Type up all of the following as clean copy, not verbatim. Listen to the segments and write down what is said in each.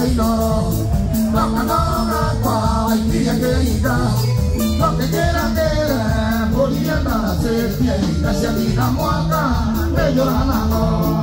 y no, no canora qua y día que ida, lo que quiera que podía dar ser bien, casi a ti la muaca, me llora la no.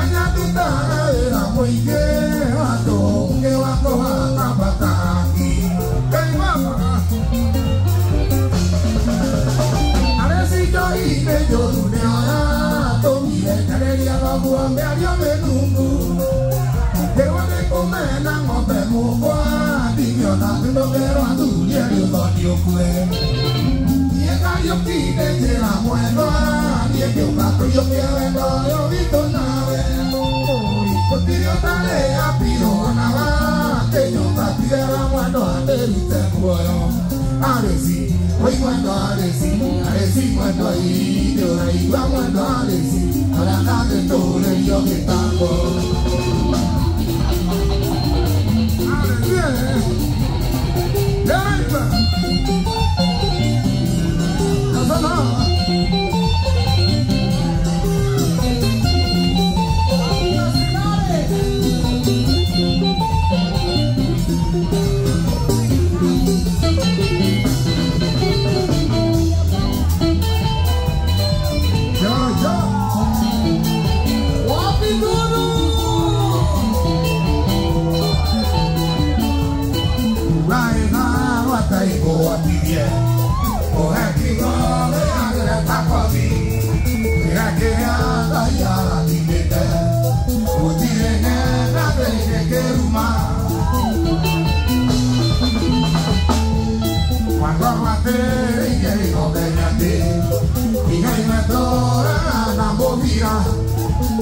Baina tuta era moike ato ke wako akapataki. Hey mama. Aresi joi ne joru ne ora to mire kareria bagua me ario menungu. Ewa de komena ngombe mukwa dinyo na ndo pero aduli ario dio kue. Yo pide que la muerda y que un gato yo quiero yo visto nave porque yo dale a pido nada que yo te la muerda de te puedo aresi hoy cuando aresi cuando ahí yo ahí vamos a aresi ahora nada todo le yo que tango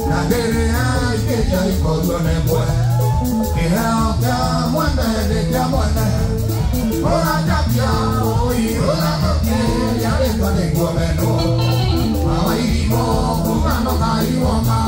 la dere ay que ya y con el buen que ya muende de ya muende ora ya hoy ora que ya le pone gobierno ahí mo jugando ahí mamá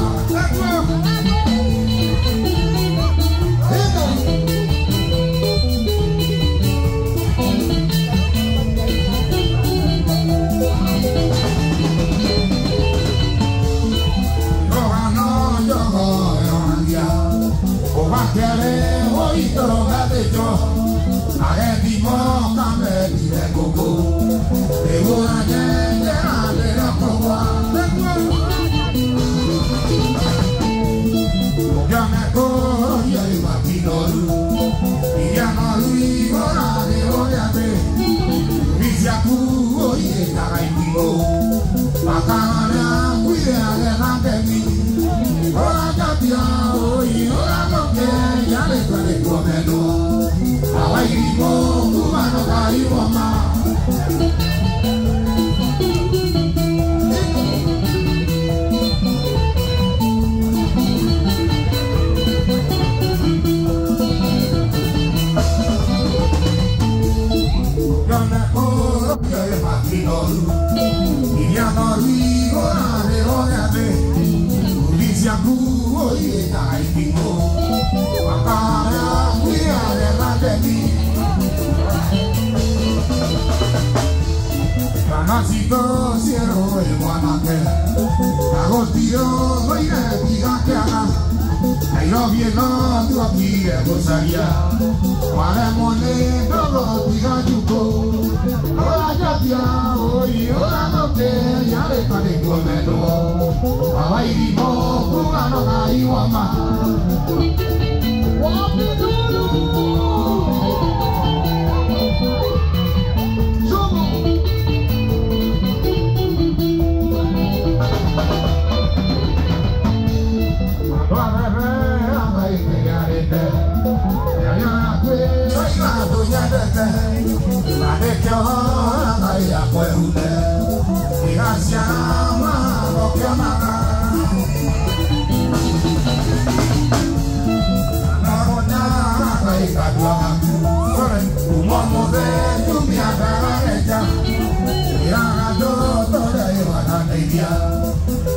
hoy droga de yo arredimo cambé de coco de una llena de la proa ya me cojo y el matino y ya no vivo la de hoyate y se acudo y está ahí vivo bacana cuide a de mí hola ya hoy hola no que ya le trae comeno ahí vivo humano ahí mamá yo me acuerdo que el matino y ya no vivo la de hoyate si acudo y está ahí vivo bacana cuida de mí Ganasito cielo el guanaque hago tiro voy de diga que haga ahí lo viendo tú aquí gozaría para moler todo diga yuko hola ya tía hoy hola no que ya le pare comeno ahí vivo jugando ahí mamá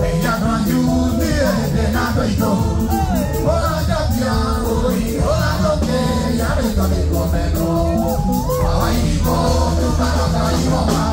ella no ayude de nada y todo hola ya hoy hola no que ya le toque comeno ahí vivo tu cara ahí mamá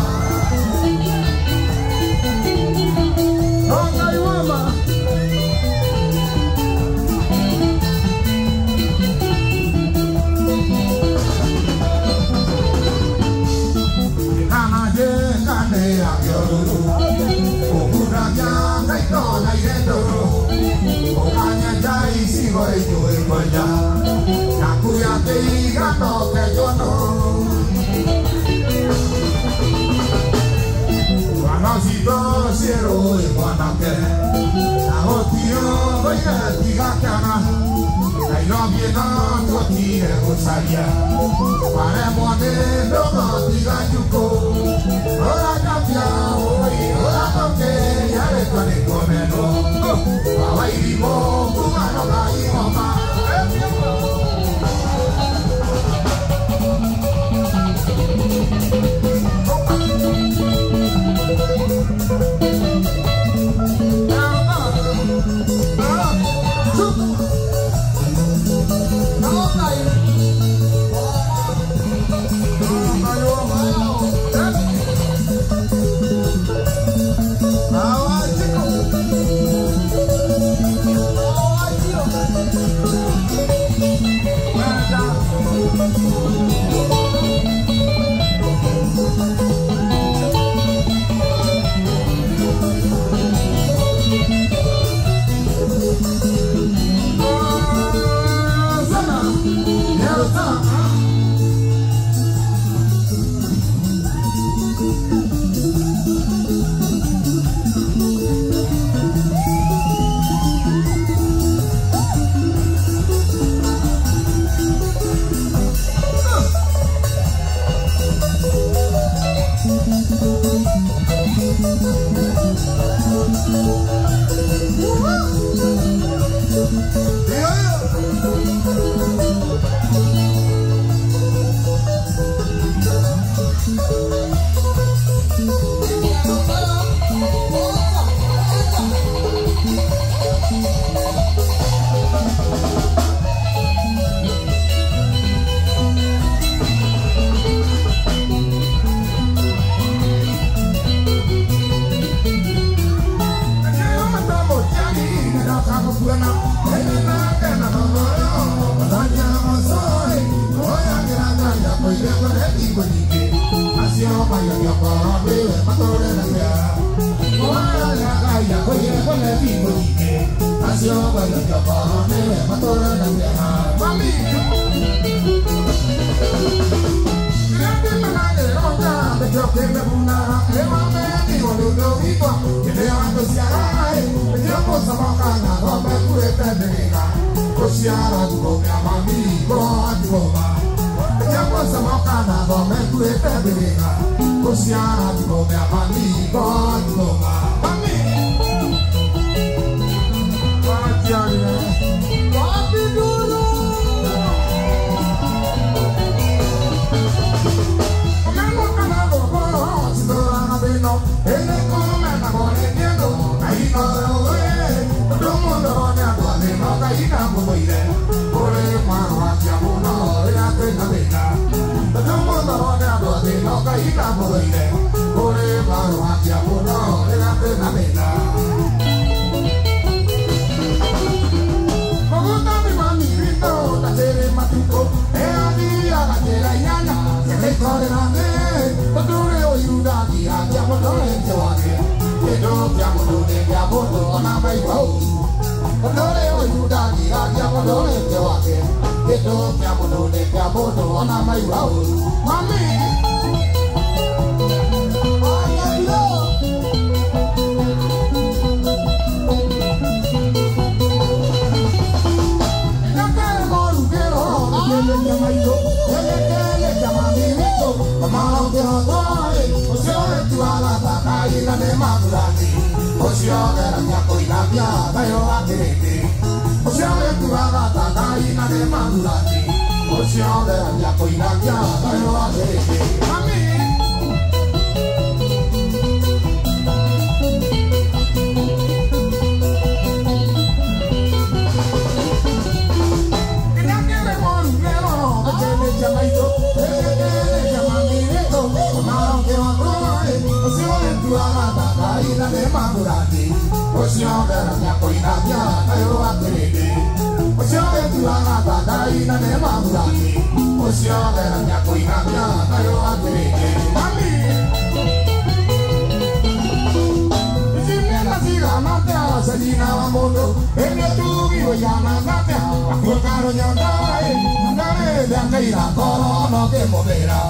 Sajina wa mondo Ene tugi wa yana ngapya Akua karo nyandai Nandare Biancaira Korono ke movera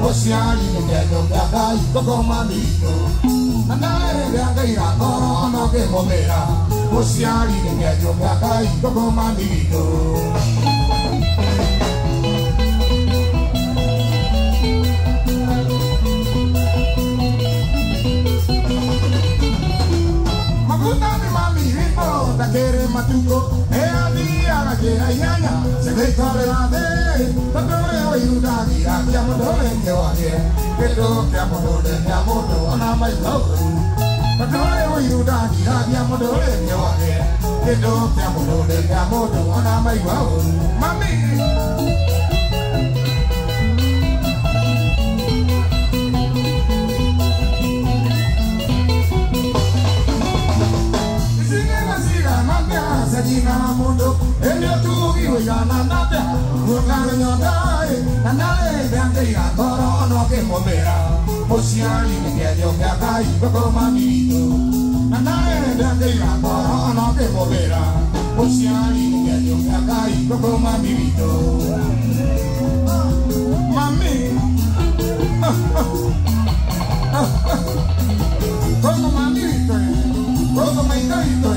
Osiari ni kejo Biancai Koko mamito Nandare Biancaira Korono ke movera Osiari ni kejo Biancai Koko mamito Takere matuko, adia kera yanya, se ve tole la de, takore o yudani, abbiamo dole che odia, che abbiamo dole mai love. Takore o yudani, abbiamo dole che odia, che abbiamo dole mai love. Mami. Sajina mundo, elio tugi we yana nata, urgano nyodai, nandale Biancaira Korono ke movera, Osiari ni kejo Biancai Koko mamito, nandale Biancaira Korono ke movera, Osiari ni kejo Biancai Koko mamito. Mami, Koko mamito, Koko mamito,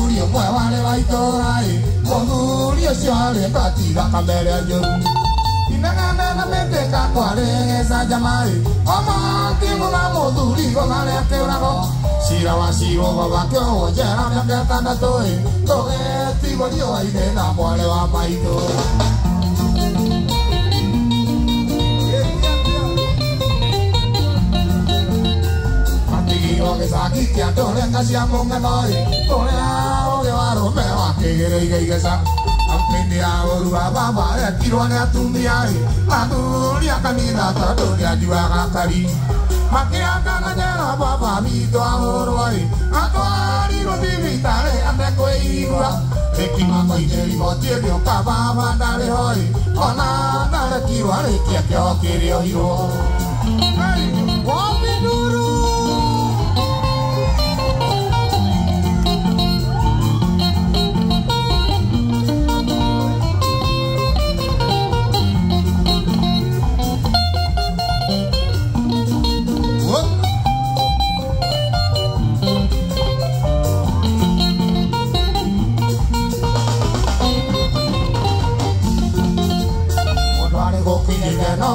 mũthuri ũmwe warĩ wa itũũra-ĩ, mũthuri ũcio arĩ twatiga kamere njũru. Inegana mĩtĩka kwarĩ gĩcanjama-ĩ, omakimu na mũthuri gũtharĩ akĩũragwo. Cira wa cirwo gũgakĩohwo njera mĩaka ĩtandatũ-ĩ, tũgĩtigwo riũa-inĩ na mwarĩ wa maitũ. Matigirwo gĩcagi kĩa ndũrĩka cia mũng'etho-ĩ, ũrĩa ũgĩ wa rũme wakĩgĩrĩire igĩca. Hĩndĩ ya ũru wa baba etirwo nĩ atumia-ĩ, athuri a kanitha tondũ nĩanjuaga kari. Makĩangana njera baba witũ ahũrwo-ĩ, atwarirwo thibitarĩ atekwĩigua. Rĩkĩmakoire riboti ĩgĩũka baba ndarĩ ho-ĩ, ona ndarekirwo arĩkia kĩoho kĩrĩohirwo. Wapinduru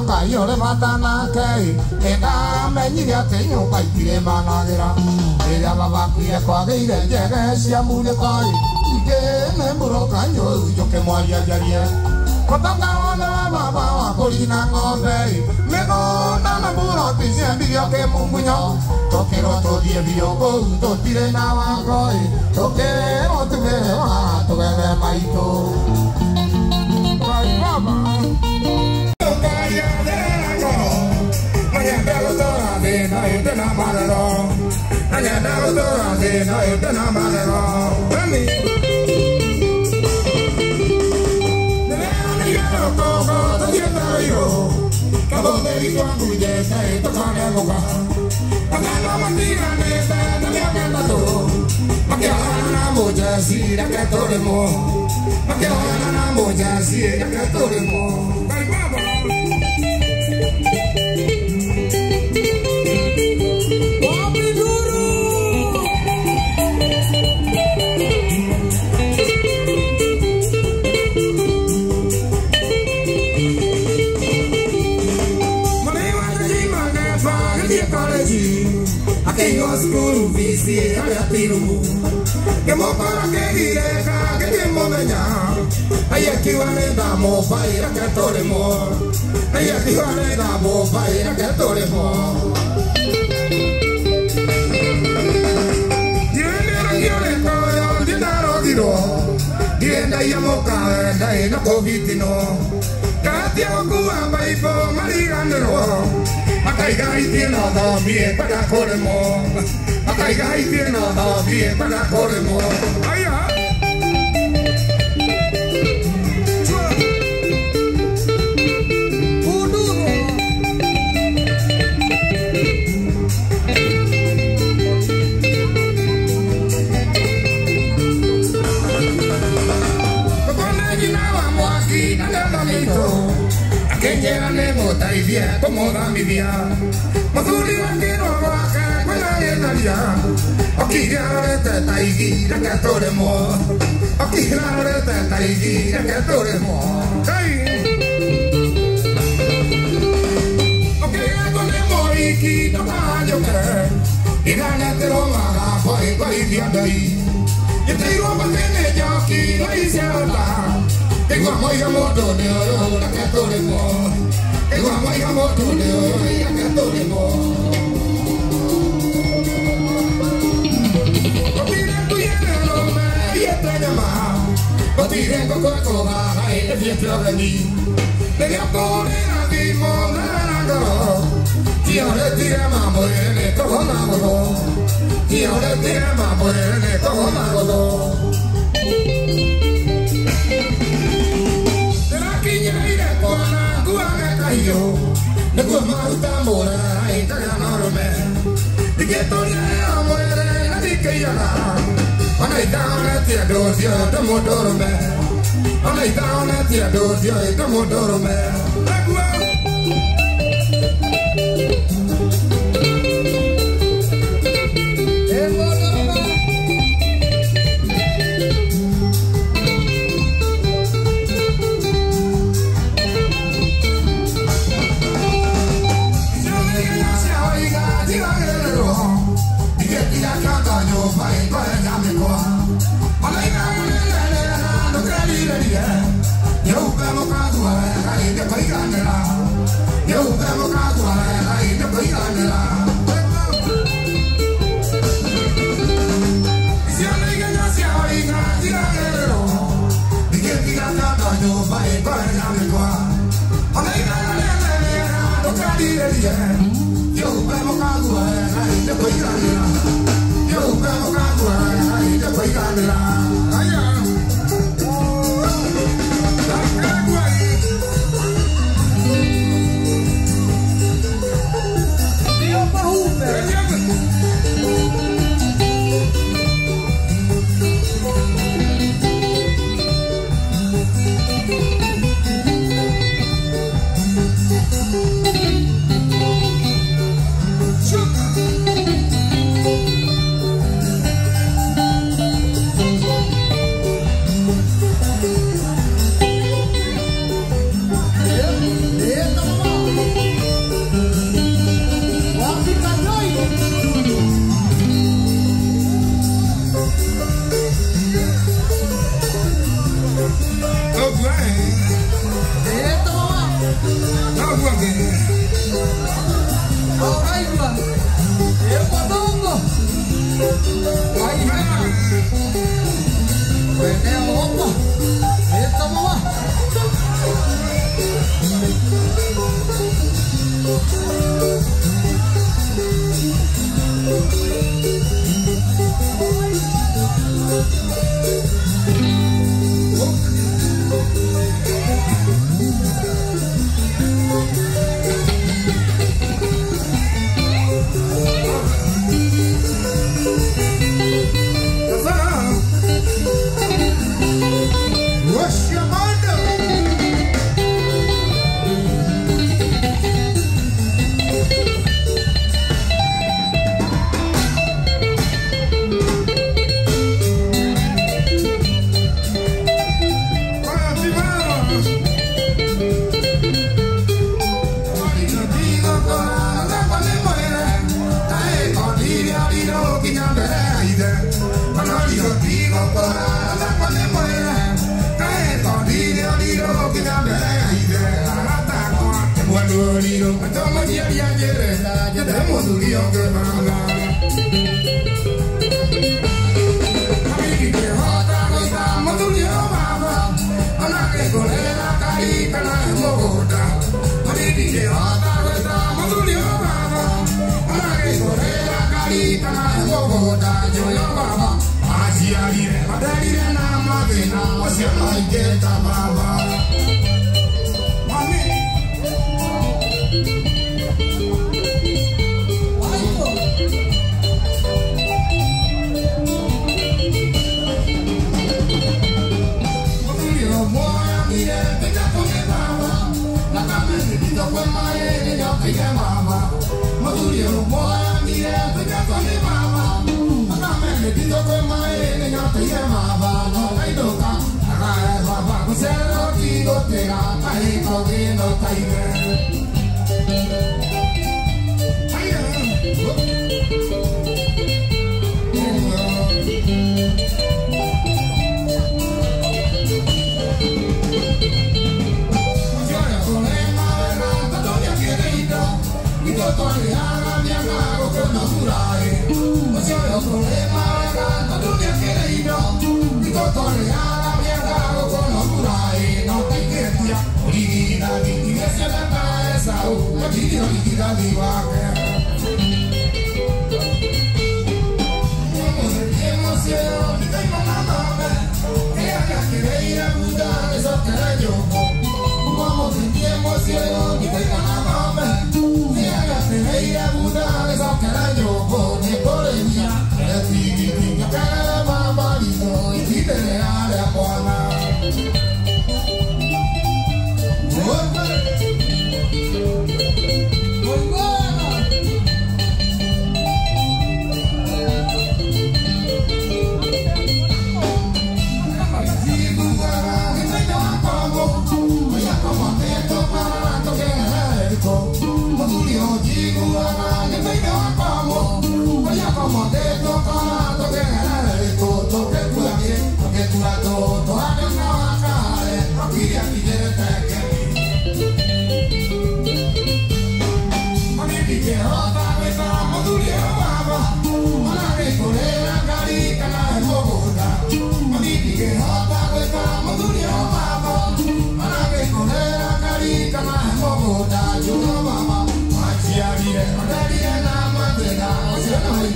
Ngai ũrĩ bata nake-ĩ, nĩndamenyire atĩ nyũmba itirĩ managĩra. Rĩrĩa babakuire kwagĩire njege cia munĩko-ĩ, ingĩ nĩ mũroka nyũru njũkĩmwaria njarie. Mũtonga wothe wa baba wa kũrina ng'ombe-ĩ, mĩgũnda na buroti ciendirio kĩmungunyo. Tũkĩrwo tũthiĩ biũ kũu tũtirĩ na wango-ĩ, tũkĩrwo tumĩre wa tũgethe maitũ. Ngai baba school visi ala tiru que mo para que direka que tiempo meña ay aquí vale da mo baira que toremo ay aquí vale da mo baira que toremo tiene todo dinero diro dienda ya mo ka dai no covitino katia ku ambai po marigandero Acaigai tiene nada bien para corremo. Acaigai tiene nada bien para corremo. Ay ya. Como da mi día, Mazuri Bandino Waka, when I am Nadia, Okigare Taigi, the Catoremo, Okigare Taigi, the Catoremo. Okay, I don't know Moriki, the Majoka, in an Roma, for a day. You take over the jockey, like Sarah. They got my motor, the Catoremo. Ego amai amoto leo ya katoremo. Otire tuyere lome yete nyama. Otire koko ba hai de fiorani. De yapone na di mo na ngoro. Tiore tire mambo ene ko na ngoro. Tiore tire mambo ene ko na ngoro. Tera kinya ire kona yo, the good man more, I ain't a man. The get on the muere, I think when I down at the door, the motor man. When I down at the door, the motor man.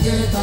Get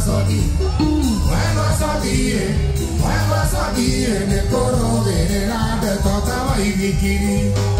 Sodi Kiri